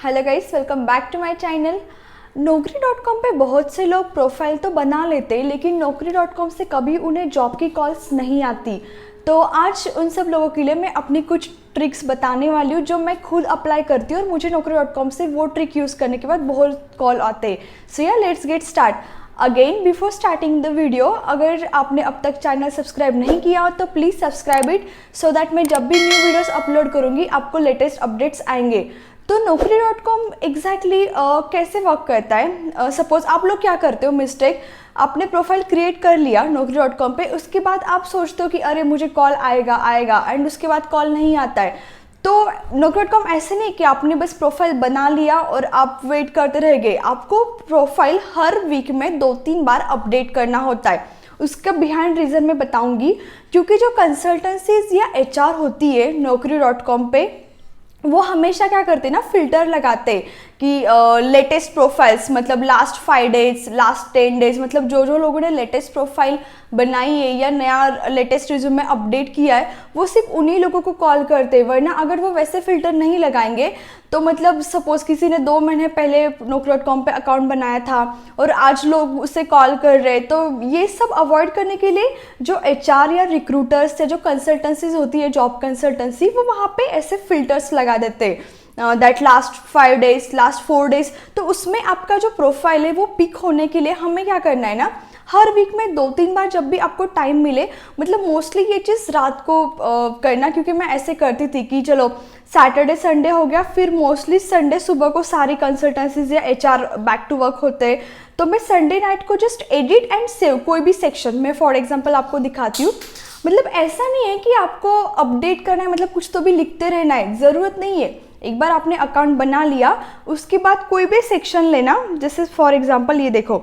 Hello guys, welcome back to my channel. Naukri.com पे बहुत से लोग प्रोफाइल तो बना लेते हैं, लेकिन Naukri.com से कभी उन्हें जॉब की कॉल्स नहीं आती। तो आज उन सब लोगों के लिए मैं अपनी कुछ ट्रिक्स बताने वाली हूँ जो मैं खुद अप्लाई करती हूँ और मुझे Naukri.com से वो ट्रिक यूज़ करने के बाद बहुत कॉल आते हैं। सो या let's get start. Again before starting the video, अगर आपने अब तक चैनल सब्सक्राइब नहीं किया हो तो please subscribe it so that मैं जब भी न्यू वीडियोस अपलोड करूँगी आपको लेटेस्ट अपडेट्स आएंगे। तो Naukri.com एग्जैक्टली कैसे वर्क करता है। सपोज आप लोग क्या करते हो मिस्टेक, आपने प्रोफाइल क्रिएट कर लिया Naukri.com पे, उसके बाद आप सोचते हो कि अरे मुझे कॉल आएगा एंड उसके बाद कॉल नहीं आता है। तो Naukri.com ऐसे नहीं कि आपने बस प्रोफाइल बना लिया और आप वेट करते रह गए। आपको प्रोफाइल हर वीक में 2-3 बार अपडेट करना होता है। उसका बिहाइंड रीज़न मैं बताऊंगी, क्योंकि जो कंसल्टेंसीज या HR होती है Naukri.com पे, वो हमेशा क्या करते हैं ना, फिल्टर लगाते कि लेटेस्ट प्रोफाइल्स, मतलब लास्ट 5 डेज, लास्ट 10 डेज, मतलब जो जो लोगों ने लेटेस्ट प्रोफाइल बनाई है या नया लेटेस्ट रिज्यूमे अपडेट किया है वो सिर्फ उन्हीं लोगों को कॉल करते हैं। वरना अगर वो वैसे फिल्टर नहीं लगाएंगे तो मतलब सपोज किसी ने 2 महीने पहले Naukri.com पे अकाउंट बनाया था और आज लोग उसे कॉल कर रहे हैं, तो ये सब अवॉइड करने के लिए जो HR या रिक्रूटर्स या जो कंसल्टेंसीज होती है, जॉब कंसल्टेंसी, वो वहाँ पे ऐसे फिल्टर्स लगा देते हैं that last 5 days, last 4 days. तो उसमें आपका जो प्रोफाइल है वो पिक होने के लिए हमें क्या करना है ना, हर वीक में 2-3 बार जब भी आपको टाइम मिले, मतलब मोस्टली ये चीज़ रात को करना, क्योंकि मैं ऐसे करती थी कि चलो सैटरडे संडे हो गया, फिर मोस्टली संडे सुबह को सारी कंसल्टेंसीज या HR बैक टू वर्क होते हैं, तो मैं संडे नाइट को जस्ट एडिट एंड सेव कोई भी सेक्शन में, फॉर एग्जांपल आपको दिखाती हूँ। मतलब ऐसा नहीं है कि आपको अपडेट करना है, मतलब कुछ तो भी लिखते रहना है, ज़रूरत नहीं है। एक बार आपने अकाउंट बना लिया, उसके बाद कोई भी सेक्शन लेना, जैसे फॉर एग्जांपल ये देखो,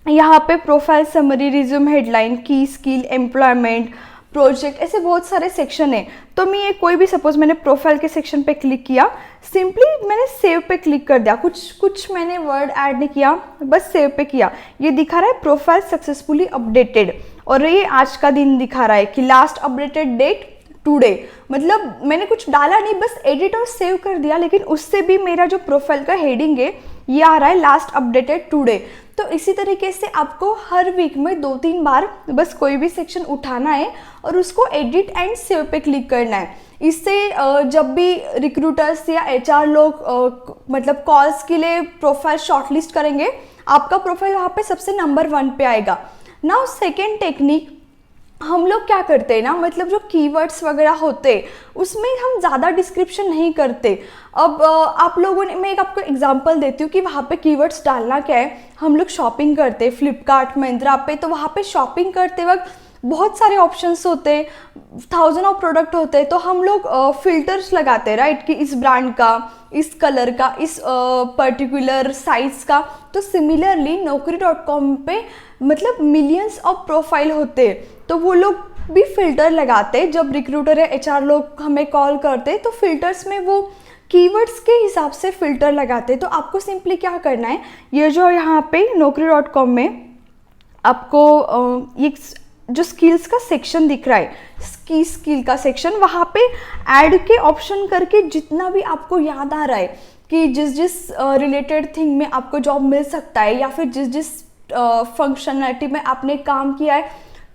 यहाँ पे प्रोफाइल समरी, रिज्यूम हेडलाइन, की स्किल, एम्प्लॉयमेंट, प्रोजेक्ट, ऐसे बहुत सारे सेक्शन है। तो मैं ये कोई भी, सपोज मैंने प्रोफाइल के सेक्शन पे क्लिक किया, सिंपली मैंने सेव पे क्लिक कर दिया, कुछ मैंने वर्ड ऐड नहीं किया, बस सेव पे किया। ये दिखा रहा है प्रोफाइल सक्सेसफुली अपडेटेड, और ये आज का दिन दिखा रहा है कि लास्ट अपडेटेड डेट टुडे। मतलब मैंने कुछ डाला नहीं, बस एडिट और सेव कर दिया, लेकिन उससे भी मेरा जो प्रोफाइल का हेडिंग है ये आ रहा है लास्ट अपडेटेड टुडे। तो इसी तरीके से आपको हर वीक में 2-3 बार बस कोई भी सेक्शन उठाना है और उसको एडिट एंड सेव पे क्लिक करना है। इससे जब भी रिक्रूटर्स या HR लोग मतलब कॉल्स के लिए प्रोफाइल शॉर्टलिस्ट करेंगे, आपका प्रोफाइल वहाँ पे सबसे नंबर 1 पे आएगा। नाउ सेकेंड टेक्निक, हम लोग क्या करते हैं ना, मतलब जो कीवर्ड्स वगैरह होते उसमें हम ज़्यादा डिस्क्रिप्शन नहीं करते। अब आप लोगों ने, मैं एक आपको एग्जांपल देती हूँ कि वहाँ पे कीवर्ड्स डालना क्या है। हम लोग शॉपिंग करते हैं फ्लिपकार्ट, मिंत्रा पे, तो वहाँ पे शॉपिंग करते वक्त बहुत सारे ऑप्शंस होते हैं, 1000 ऑफ प्रोडक्ट होते हैं, तो हम लोग फिल्टर्स लगाते हैं, राइट, कि इस ब्रांड का, इस कलर का, इस पर्टिकुलर साइज का। तो सिमिलरली Naukri.com पे मतलब मिलियंस ऑफ प्रोफाइल होते हैं, तो वो लोग भी फिल्टर लगाते हैं। जब रिक्रूटर या HR लोग हमें कॉल करते हैं तो फिल्टर्स में वो कीवर्ड्स के हिसाब से फिल्टर लगाते हैं। तो आपको सिंपली क्या करना है, ये जो यहाँ पे Naukri.com में आपको ये जो स्किल्स का सेक्शन दिख रहा है, की स्किल का सेक्शन, वहाँ पे ऐड के ऑप्शन करके जितना भी आपको याद आ रहा है कि जिस रिलेटेड थिंग में आपको जॉब मिल सकता है, या फिर जिस फंक्शनलिटी में आपने काम किया है,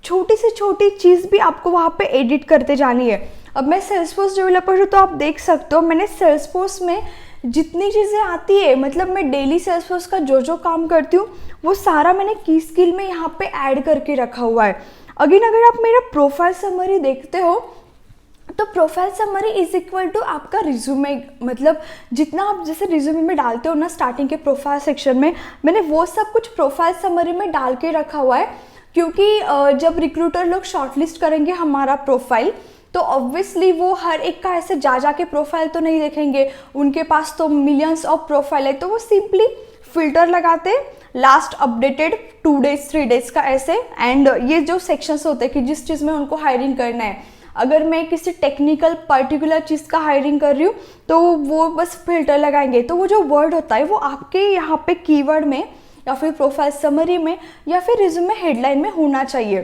छोटी से छोटी चीज़ भी आपको वहाँ पे एडिट करते जानी है। अब मैं सेल्सफोर्स डेवलपर हूँ, तो आप देख सकते हो मैंने सेल्सफोर्स में जितनी चीज़ें आती है, मतलब मैं डेली सेल्सफोर्स का जो काम करती हूँ वो सारा मैंने की स्किल में यहाँ पे ऐड करके रखा हुआ है। अगेन अगर आप मेरा प्रोफाइल समरी देखते हो तो profile summary is equal to आपका रिज्यूमे, मतलब जितना आप जैसे रिज्यूमे में डालते हो ना स्टार्टिंग के प्रोफाइल सेक्शन में, मैंने वो सब कुछ प्रोफाइल समरी में डाल के रखा हुआ है। क्योंकि जब रिक्रूटर लोग शॉर्टलिस्ट करेंगे हमारा प्रोफाइल, तो ऑब्वियसली वो हर एक का ऐसे जा के प्रोफाइल तो नहीं देखेंगे, उनके पास तो मिलियंस ऑफ प्रोफाइल है, तो वो सिंपली फिल्टर लगाते लास्ट अपडेटेड 2 डेज 3 डेज का ऐसे। एंड ये जो सेक्शंस होते हैं कि जिस चीज़ में उनको हायरिंग करना है, अगर मैं किसी टेक्निकल पर्टिकुलर चीज़ का हायरिंग कर रही हूँ तो वो बस फिल्टर लगाएंगे, तो वो जो वर्ड होता है वो आपके यहाँ पे कीवर्ड में या फिर प्रोफाइल समरी में या फिर रिज्यूमे हेडलाइन में होना चाहिए।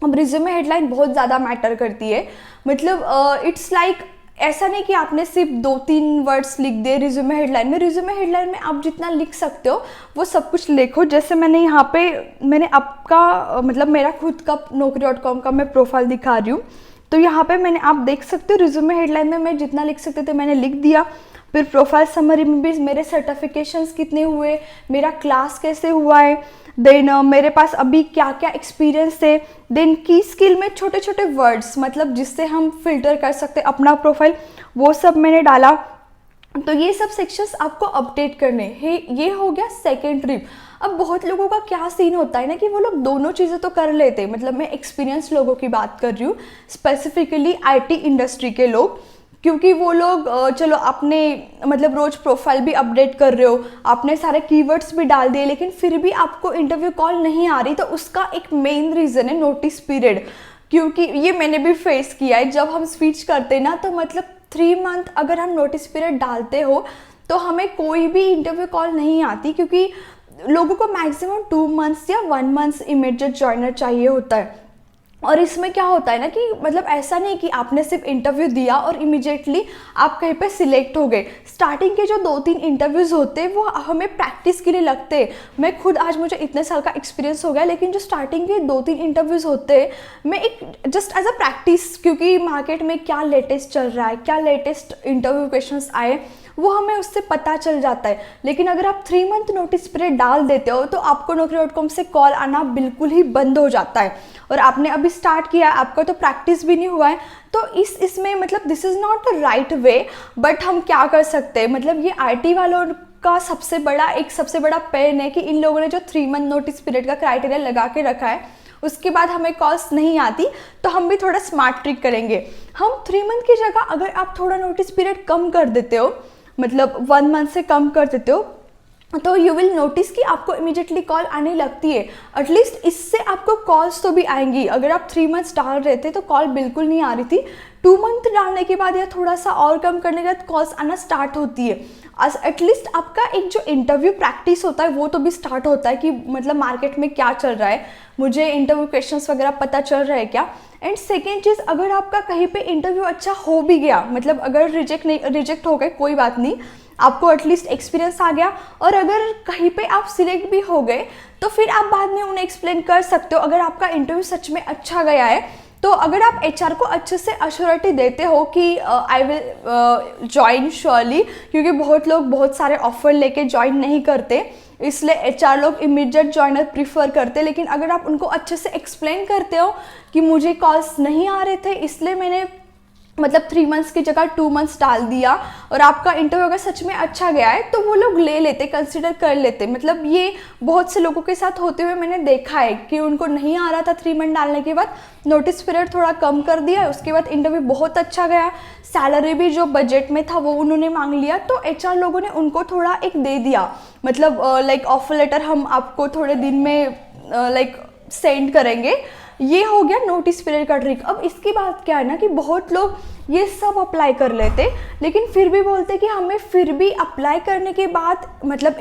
अब रिज्यूमे हेडलाइन बहुत ज़्यादा मैटर करती है, मतलब इट्स लाइक ऐसा नहीं कि आपने सिर्फ 2-3 वर्ड्स लिख दिए रिज्यूमे हेडलाइन में। रिज्यूमे हेडलाइन में आप जितना लिख सकते हो वो सब कुछ लिखो। जैसे मैंने यहाँ पे मैंने आपका मतलब मेरा खुद का naukri.com का मैं प्रोफाइल दिखा रही हूँ, तो यहाँ पे मैंने आप देख सकते हो रिज्यूमे हेडलाइन में मैं जितना लिख सकते थे मैंने लिख दिया। फिर प्रोफाइल समरी में भी मेरे सर्टिफिकेशंस कितने हुए, मेरा क्लास कैसे हुआ है, देन मेरे पास अभी क्या क्या एक्सपीरियंस है, देन की स्किल में छोटे छोटे वर्ड्स मतलब जिससे हम फिल्टर कर सकते अपना प्रोफाइल, वो सब मैंने डाला। तो ये सब सेक्शंस आपको अपडेट करने हैं। ये हो गया सेकेंड ट्रिप। अब बहुत लोगों का क्या सीन होता है ना कि वो लोग दोनों चीज़ें तो कर लेते, मतलब मैं एक्सपीरियंस लोगों की बात कर रही हूँ, स्पेसिफिकली आईटी इंडस्ट्री के लोग, क्योंकि वो लोग चलो आपने मतलब रोज़ प्रोफाइल भी अपडेट कर रहे हो, आपने सारे कीवर्ड्स भी डाल दिए, लेकिन फिर भी आपको इंटरव्यू कॉल नहीं आ रही। तो उसका एक मेन रीज़न है नोटिस पीरियड, क्योंकि ये मैंने भी फेस किया है। जब हम स्विच करते ना तो मतलब 3 मंथ अगर हम नोटिस पीरियड डालते हो तो हमें कोई भी इंटरव्यू कॉल नहीं आती, क्योंकि लोगों को मैक्सिमम 2 मंथ्स या 1 मंथ इमीडिएट जॉइनर चाहिए होता है। और इसमें क्या होता है ना कि मतलब ऐसा नहीं कि आपने सिर्फ इंटरव्यू दिया और इमीडिएटली आप कहीं पे सिलेक्ट हो गए। स्टार्टिंग के जो 2-3 इंटरव्यूज़ होते हैं वो हमें प्रैक्टिस के लिए लगते हैं। मैं खुद आज मुझे इतने साल का एक्सपीरियंस हो गया, लेकिन जो स्टार्टिंग के 2-3 इंटरव्यूज़ होते हैं मैं एक जस्ट एज अ प्रैक्टिस, क्योंकि मार्केट में क्या लेटेस्ट चल रहा है, क्या लेटेस्ट इंटरव्यू क्वेश्चंस आए वो हमें उससे पता चल जाता है। लेकिन अगर आप 3 मंथ नोटिस पीरियड डाल देते हो तो आपको naukri.com से कॉल आना बिल्कुल ही बंद हो जाता है। और आपने अभी स्टार्ट किया, आपका तो प्रैक्टिस भी नहीं हुआ है, तो इसमें मतलब this is not the right way. But हम क्या कर सकते हैं, मतलब ये आईटी वालों का सबसे बड़ा पेन है कि इन लोगों ने जो 3 मंथ नोटिस पीरियड का क्राइटेरिया लगा के रखा है, उसके बाद हमें कॉल्स नहीं आती। तो हम भी थोड़ा स्मार्ट ट्रिक करेंगे। हम 3 मंथ की जगह अगर आप थोड़ा नोटिस पीरियड कम कर देते हो, मतलब 1 मंथ से कम कर देते हो, तो यू विल नोटिस कि आपको इमीडिएटली कॉल आने लगती है। एटलीस्ट इससे आपको कॉल्स तो भी आएंगी। अगर आप 3 मंथ्स डाल रहे थे तो कॉल बिल्कुल नहीं आ रही थी, 2 मंथ डालने के बाद या थोड़ा सा और कम करने के बाद कॉल्स आना स्टार्ट होती है। एटलीस्ट आपका एक जो इंटरव्यू प्रैक्टिस होता है वो तो भी स्टार्ट होता है कि मतलब मार्केट में क्या चल रहा है, मुझे इंटरव्यू क्वेश्चंस वगैरह पता चल रहा है क्या। एंड सेकेंड चीज़, अगर आपका कहीं पे इंटरव्यू अच्छा हो भी गया, मतलब अगर रिजेक्ट हो गए कोई बात नहीं, आपको एटलीस्ट एक्सपीरियंस आ गया, और अगर कहीं पे आप सिलेक्ट भी हो गए तो फिर आप बाद में उन्हें एक्सप्लेन कर सकते हो अगर आपका इंटरव्यू सच में अच्छा गया है। तो अगर आप एचआर को अच्छे से अश्योरिटी देते हो कि आई विल ज्वाइन श्योरली, क्योंकि बहुत लोग बहुत सारे ऑफर लेके ज्वाइन नहीं करते, इसलिए एचआर लोग इमीडिएट ज्वाइनर प्रीफर करते। लेकिन अगर आप उनको अच्छे से एक्सप्लेन करते हो कि मुझे कॉल्स नहीं आ रहे थे इसलिए मैंने मतलब 3 मंथ्स की जगह 2 मंथ्स डाल दिया, और आपका इंटरव्यू अगर सच में अच्छा गया है तो वो लोग ले लेते, कंसिडर कर लेते। मतलब ये बहुत से लोगों के साथ होते हुए मैंने देखा है कि उनको नहीं आ रहा था 3 मंथ डालने के बाद, नोटिस पीरियड थोड़ा कम कर दिया, उसके बाद इंटरव्यू बहुत अच्छा गया, सैलरी भी जो बजट में था वो उन्होंने मांग लिया, तो एचआर लोगों ने उनको थोड़ा एक दे दिया, मतलब लाइक ऑफर लेटर हम आपको थोड़े दिन में लाइक सेंड करेंगे। ये हो गया नोटिस पीरियड का ट्रिक। अब इसकी बात क्या है ना कि बहुत लोग ये सब अप्लाई कर लेते, लेकिन फिर भी बोलते कि हमें फिर भी अप्लाई करने के बाद मतलब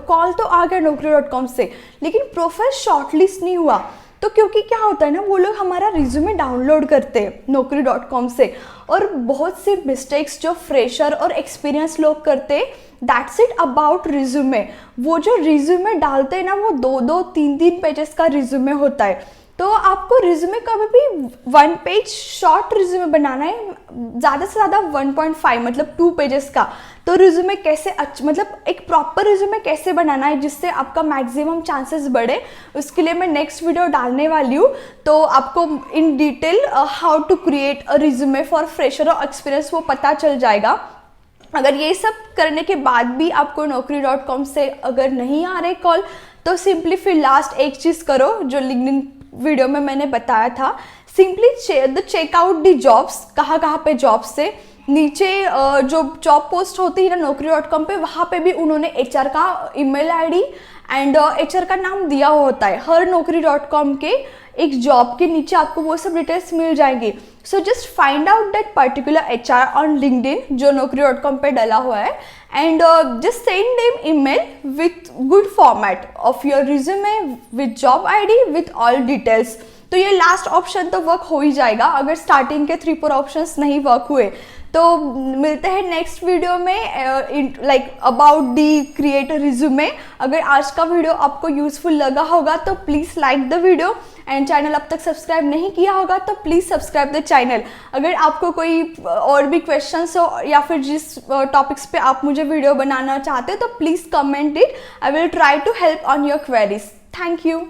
कॉल तो आ गया naukri.com से, लेकिन प्रोफाइल शॉर्टलिस्ट नहीं हुआ। तो क्योंकि क्या होता है ना, वो लोग हमारा रिज्यूमे डाउनलोड करते हैं naukri.com से, और बहुत से मिस्टेक्स जो फ्रेशर और एक्सपीरियंस लोग करते, दैट्स इट अबाउट रिज्यूमे। वो जो रिज्यूमे डालते हैं ना वो 2-2, 3-3 पेजेस का रिज्यूमे होता है। तो आपको रिज्यूमे कभी भी 1 पेज शॉर्ट रिज्यूमे बनाना है, ज़्यादा से ज़्यादा 1.5 मतलब 2 पेजेस का। तो रिज्यूमे कैसे मतलब एक प्रॉपर रिज्यूमे कैसे बनाना है जिससे आपका मैक्सिमम चांसेस बढ़े, उसके लिए मैं नेक्स्ट वीडियो डालने वाली हूँ। तो आपको in detail how to create a resume for fresher और एक्सपीरियंस वो पता चल जाएगा। अगर ये सब करने के बाद भी आपको naukri.com से अगर नहीं आ रहे कॉल, तो सिंपली फिर लास्ट एक चीज़ करो जो लिंक्डइन वीडियो में मैंने बताया था, सिंपली चेकआउट दी जॉब्स, कहाँ पे जॉब्स से नीचे जो जॉब पोस्ट होती है ना naukri.com पे, वहाँ पे भी उन्होंने एचआर का ईमेल आईडी एंड एचआर का नाम दिया होता है। हर naukri.com के एक जॉब के नीचे आपको वो सब डिटेल्स मिल जाएंगी। So just find out that particular HR on LinkedIn जो naukri.com पे डला हुआ है, and just send them email with good format of your resume with job ID with all details। तो ये लास्ट ऑप्शन तो वर्क हो ही जाएगा अगर स्टार्टिंग के 3-4 ऑप्शंस नहीं वर्क हुए। तो मिलते हैं नेक्स्ट वीडियो में like about the creator resume. अगर आज का वीडियो आपको यूजफुल लगा होगा तो please like the video, and channel अब तक सब्सक्राइब नहीं किया होगा तो प्लीज़ सब्सक्राइब द चैनल। अगर आपको कोई और भी क्वेश्चंस हो या फिर जिस टॉपिक्स पे आप मुझे वीडियो बनाना चाहते हो तो please comment it, I will try to help on your queries. Thank you.